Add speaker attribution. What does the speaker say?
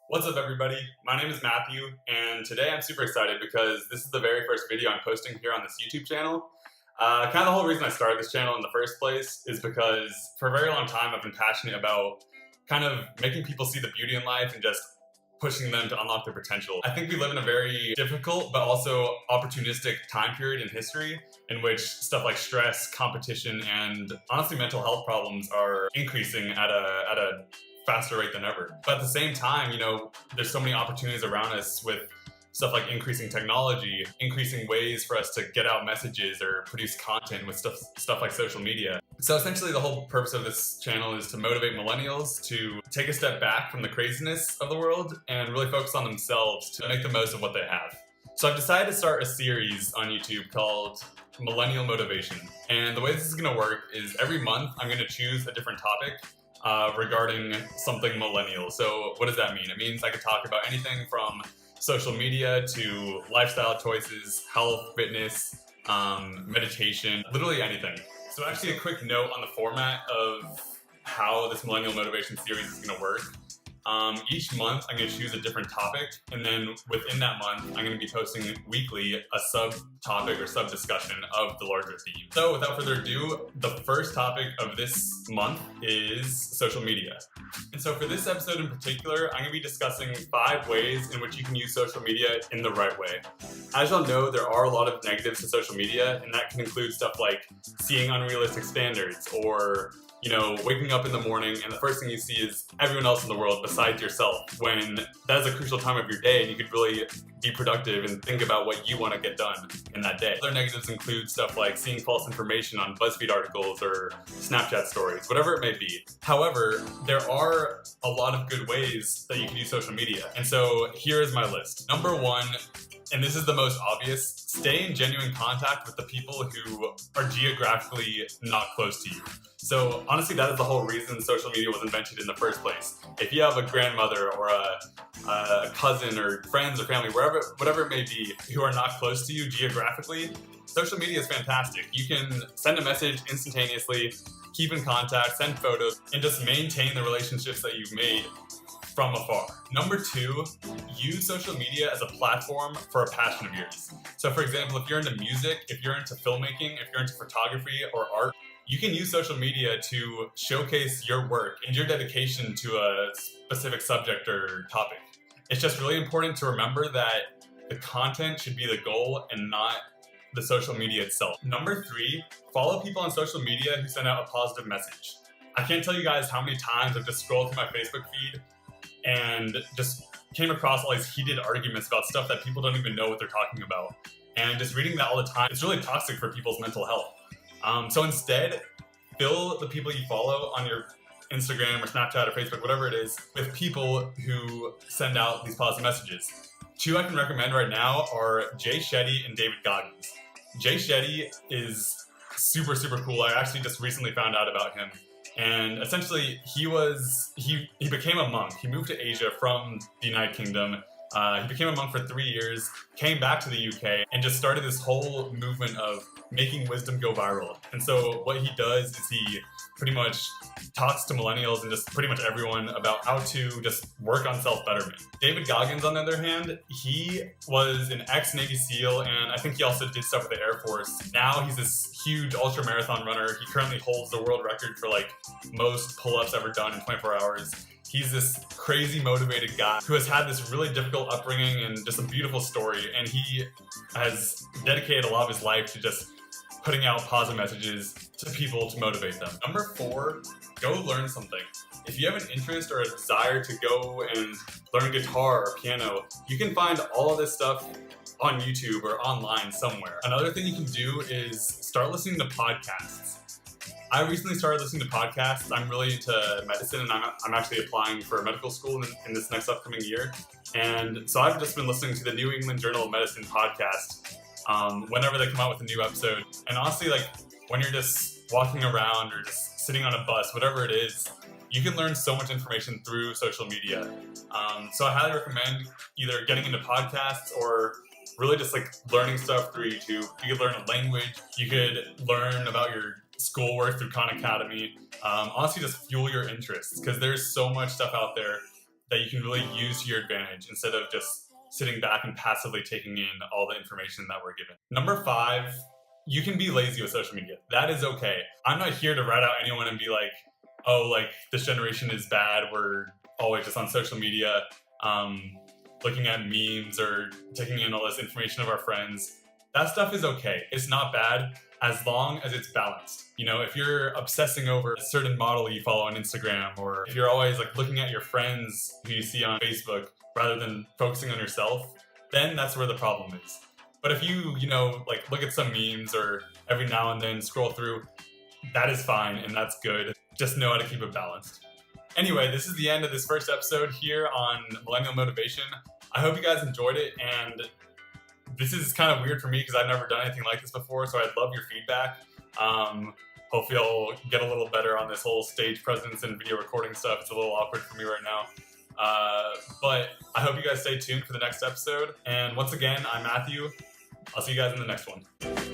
Speaker 1: What's up, everybody? My name is Matthew, and today I'm super excited because this is the very first video I'm posting here on this YouTube channel. Kind of the whole reason I started this channel in the first place is because for a very long time I've been passionate about kind of making people see the beauty in life and just pushing them to unlock their potential. I think we live in a very difficult but also opportunistic time period in history in which stuff like stress, competition, and honestly mental health problems are increasing at a faster rate than ever. But at the same time, there's so many opportunities around us with stuff like increasing technology, increasing ways for us to get out messages or produce content with stuff like social media. So essentially the whole purpose of this channel is to motivate millennials to take a step back from the craziness of the world and really focus on themselves to make the most of what they have. So I've decided to start a series on YouTube called Millennial Motivation. And the way this is gonna work is every month I'm gonna choose a different topic regarding something millennial. So what does that mean? It means I could talk about anything from social media to lifestyle choices, health, fitness, meditation, literally anything. So actually a quick note on the format of how this Millennial Motivation series is gonna work. Each month I'm going to choose a different topic, and then within that month I'm going to be posting weekly a sub-topic or sub-discussion of the larger theme. So without further ado, the first topic of this month is social media. And so for this episode in particular, I'm going to be discussing 5 ways in which you can use social media in the right way. As y'all know, there are a lot of negatives to social media, and that can include stuff like seeing unrealistic standards or waking up in the morning and the first thing you see is everyone else in the world besides yourself, when that is a crucial time of your day and you could really be productive and think about what you want to get done in that day. Other negatives include stuff like seeing false information on BuzzFeed articles or Snapchat stories, whatever it may be. However, there are a lot of good ways that you can use social media. And so here is my list. Number 1, and this is the most obvious, stay in genuine contact with the people who are geographically not close to you. So honestly, that is the whole reason social media was invented in the first place. If you have a grandmother or a cousin or friends or family, whatever it may be, who are not close to you geographically, social media is fantastic. You can send a message instantaneously, keep in contact, send photos, and just maintain the relationships that you've made from afar. Number 2, use social media as a platform for a passion of yours. So for example, if you're into music, if you're into filmmaking, if you're into photography or art, you can use social media to showcase your work and your dedication to a specific subject or topic. It's just really important to remember that the content should be the goal and not the social media itself. Number 3, follow people on social media who send out a positive message. I can't tell you guys how many times I've just scrolled through my Facebook feed and just came across all these heated arguments about stuff that people don't even know what they're talking about. And just reading that all the time, it's really toxic for people's mental health. So instead, fill the people you follow on your Instagram or Snapchat or Facebook, whatever it is, with people who send out these positive messages. 2 I can recommend right now are Jay Shetty and David Goggins. Jay Shetty is super, super cool. I actually just recently found out about him. And essentially, he became a monk. He moved to Asia from the United Kingdom. He became a monk for 3 years, came back to the UK, and just started this whole movement of making wisdom go viral. And so what he does is he pretty much talks to millennials and just pretty much everyone about how to just work on self-betterment. David Goggins, on the other hand, he was an ex-Navy SEAL, and I think he also did stuff with the Air Force. Now he's this huge ultra-marathon runner. He currently holds the world record for most pull-ups ever done in 24 hours. He's this crazy motivated guy who has had this really difficult upbringing and just a beautiful story, and he has dedicated a lot of his life to just putting out positive messages to people to motivate them. Number 4, go learn something. If you have an interest or a desire to go and learn guitar or piano, you can find all of this stuff on YouTube or online somewhere. Another thing you can do is start listening to podcasts. I recently started listening to podcasts. I'm really into medicine, and I'm actually applying for medical school in this next upcoming year. And so I've just been listening to the New England Journal of Medicine podcast whenever they come out with a new episode. And honestly, when you're just walking around or just sitting on a bus, whatever it is, you can learn so much information through social media. So I highly recommend either getting into podcasts or really just learning stuff through YouTube. You could learn a language. You could learn about your schoolwork through Khan Academy. Honestly, just fuel your interests, because there's so much stuff out there that you can really use to your advantage instead of just sitting back and passively taking in all the information that we're given. Number 5, you can be lazy with social media. That is okay. I'm not here to rat out anyone and be like, oh, like this generation is bad. We're always just on social media, looking at memes or taking in all this information of our friends. That stuff is okay. It's not bad as long as it's balanced. You know, if you're obsessing over a certain model you follow on Instagram, or if you're always like looking at your friends who you see on Facebook rather than focusing on yourself, then that's where the problem is. But if you like look at some memes or every now and then scroll through, that is fine and that's good. Just know how to keep it balanced. Anyway, this is the end of this first episode here on Millennial Motivation. I hope you guys enjoyed it, and this is kind of weird for me because I've never done anything like this before, so I'd love your feedback. Hopefully I'll get a little better on this whole stage presence and video recording stuff. It's a little awkward for me right now. But I hope you guys stay tuned for the next episode. And once again, I'm Matthew. I'll see you guys in the next one.